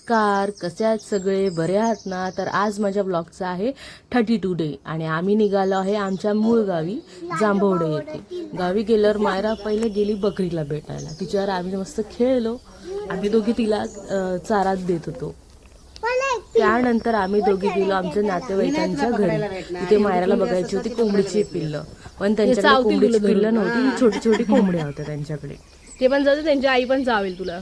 नमस्कार, कसे आहात सगळे? बरे आहात ना? तर आज माझ्या ब्लॉगचा आहे 32 डे आणि आम्ही निघालो आहे आमच्या मूळ गावी जांभवडे येथे. गावी गेल्यावर मायरा पहिले गेली बकरीला भेटायला. तिच्यावर आम्ही मस्त खेळलो. आम्ही दोघी तिला चाराच देत होतो. त्यानंतर आम्ही दोघी गेलो आमच्या नातेवाईकांच्या घरी. तिथे मायराला बघायची होती कोंबडीची पिल्लं, पण त्यांच्याकडे कोंबडीची पिल्लं नव्हती, छोटी छोटी कोंबड्या होत्या त्यांच्याकडे. ते पण जाऊ, त्यांची आई पण चावेल तुला.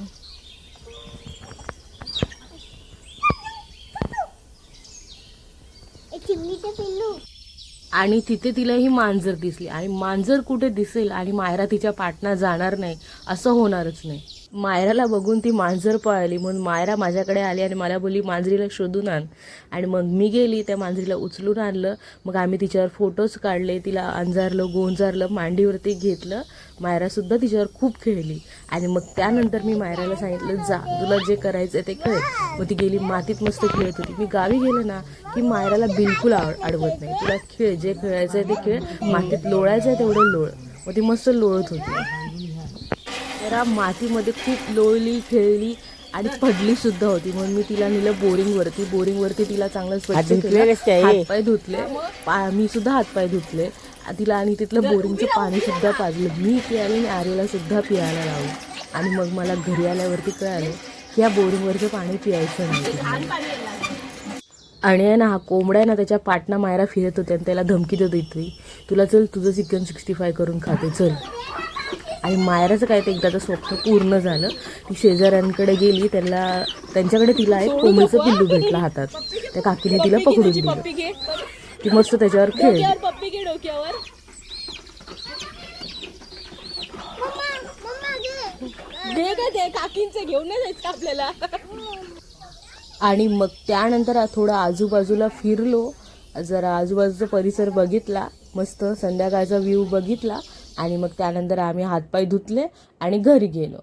आणि तिथे तिला ही मांजर दिसली आणि मांजर कुठे दिसेल आणि मायरा तिच्या पाठना जाणार नाही असं होणारच नाही. मायराला बघून ती मांजर पळाली, म्हणून मायरा माझ्याकडे आली आणि मला बोलली मांजरीला शोधून आण. आणि मग मी गेली त्या मांजरीला उचलून आणलं. मग आम्ही तिच्यावर फोटोज काढले, तिला अंजारलं गोंजारलं, मांडीवरती घेतलं. मायरासुद्धा तिच्यावर खूप खेळली. आणि मग त्यानंतर मी मायराला सांगितलं जा तुला जे करायचं ते खेळ. मग ती गेली मातीत मस्त खेळत होती. मी गावी गेले ना की मायराला बिलकुल अडवत नाही, तुला खेळ जे खेळायचं आहे ते खेळ, मातीत लोळायचं आहे तेवढं लोळ. मग ती मस्त लोळत होती. तर मातीमध्ये खूप लोळली खेळली आणि पडली सुद्धा होती. म्हणून मी तिला नेलं बोरिंगवरती तिला चांगलं स्वच्छ केलं, हातपाय धुतले, मी सुद्धा हातपाय धुतले तिला आणि तिथलं बोरिंगचं पाणी सुद्धा पाजलं. मी पियाली आणि आर्याला सुद्धा पियायला लावलं. आणि मग मला घरी आल्यावरती कळालं की या बोरिंगवरचं पाणी पियायचं नाही. आणि आहे ना हा कोंबडा आहे ना त्याच्या पाटणा मायरा फिरत होते आणि त्याला धमकी देत होती, तुला चल तुझं चिकन 65 करून खाते चल. आणि मायराचं काय ते एकदाचं स्वप्न पूर्ण झालं. ती शेजाऱ्यांकडे गेली, त्यांच्याकडे तिला एक कोंबडीचं पिल्लू भेटलं हातात. त्या काकीने तिला पकडून दिलं. ती मस्त त्याच्यावर खेळली. घेऊन नाही जायचं आपल्याला. आणि मग त्यानंतर थोडं आजूबाजूला फिरलो, जरा आजूबाजूचा परिसर बघितला, मस्त संध्याकाळचा व्ह्यू बघितला. आणि मग त्यानंतर आम्ही हातपाय धुतले आणि घरी गेलो.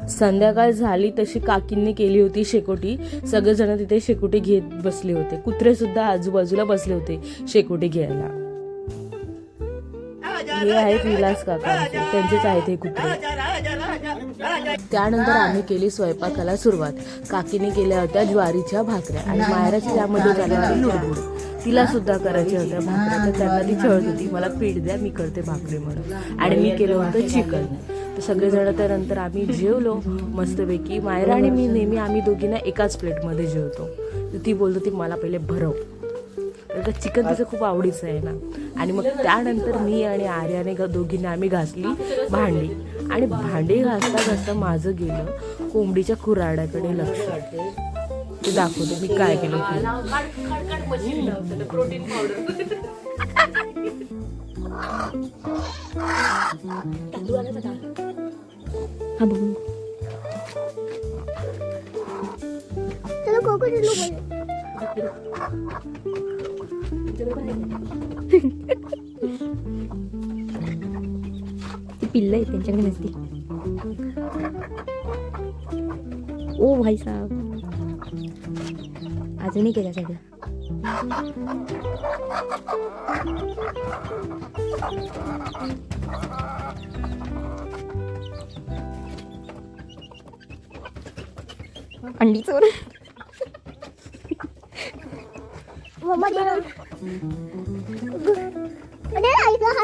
संध्याकाळ झाली तशी काकींनी केली होती शेकोटी. सगळेजण तिथे शेकोटी घेत बसले होते. कुत्रे सुद्धा आजूबाजूला बसले होते शेकोटी घ्यायला. हे आहेत विलास काका, त्यांचेच आहेत हे कुत्रे. त्यानंतर आम्ही केली स्वयंपाकाला सुरुवात. काकीने केल्या होत्या ज्वारीच्या भाकऱ्या आणि मायराची त्यामध्ये झाल्या होती लुडबुड. तिला सुद्धा करायच्या होत्या भाकऱ्या, तर त्यांना ती छळत होती, मला पीठ द्या मी करते भाकरी म्हणून. आणि मी केलं होतं चिकन. तर सगळेजण त्यानंतर आम्ही जेवलो मस्तपैकी. मायरा आणि मी नेहमी आम्ही दोघींना एकाच प्लेटमध्ये जेवतो. तर ती बोलत होती मला पहिले भरव, तर चिकन तिचं खूप आवडीचं आहे ना. आणि मग त्यानंतर मी आणि आर्याने दोघींना आम्ही घासली भांडी. आणि भांडी घासता माझं गेलं कोंबडीच्या खुराड्याकडे लक्ष. ते दाखवते मी काय केलं. प्रोटीन पावडर हा बघू ती पिल्लं आहे त्यांच्याकडे नसती. ओ भाई साहब अजूनही केलं सगळं. अंडी चोर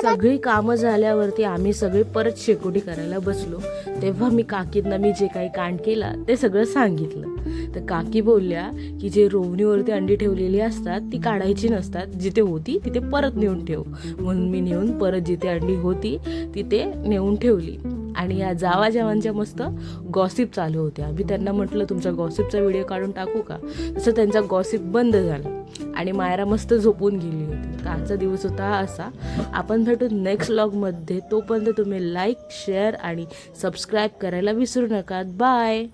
सगळी कामं झाल्यावरती आम्ही सगळे परत शेकोटी करायला बसलो. तेव्हा मी काकींना मी जे काही कांड केला ते सगळं सांगितलं. तर काकी बोलल्या की जे रोवणीवरती अंडी ठेवलेली असतात ती काढायची नसतात, जिथे होती तिथे परत नेऊन ठेव. म्हणून मी नेऊन परत जिथे अंडी होती तिथे नेऊन ठेवली. आणि या जावाजावांच्या मस्त गॉसिप चालू होत्या. मी त्यांना म्हटलं तुमचा गॉसिपचा व्हिडिओ काढून टाकू का, तसं त्यांचा गॉसिप बंद झाला आणि मायरा मस्त झोपून गेली होती. तर आजचा दिवस होता असा. आपण भेटू नेक्स्ट व्लॉगमध्ये. तोपर्यंत तुम्ही लाईक शेअर आणि सबस्क्राईब करायला विसरू नका. बाय.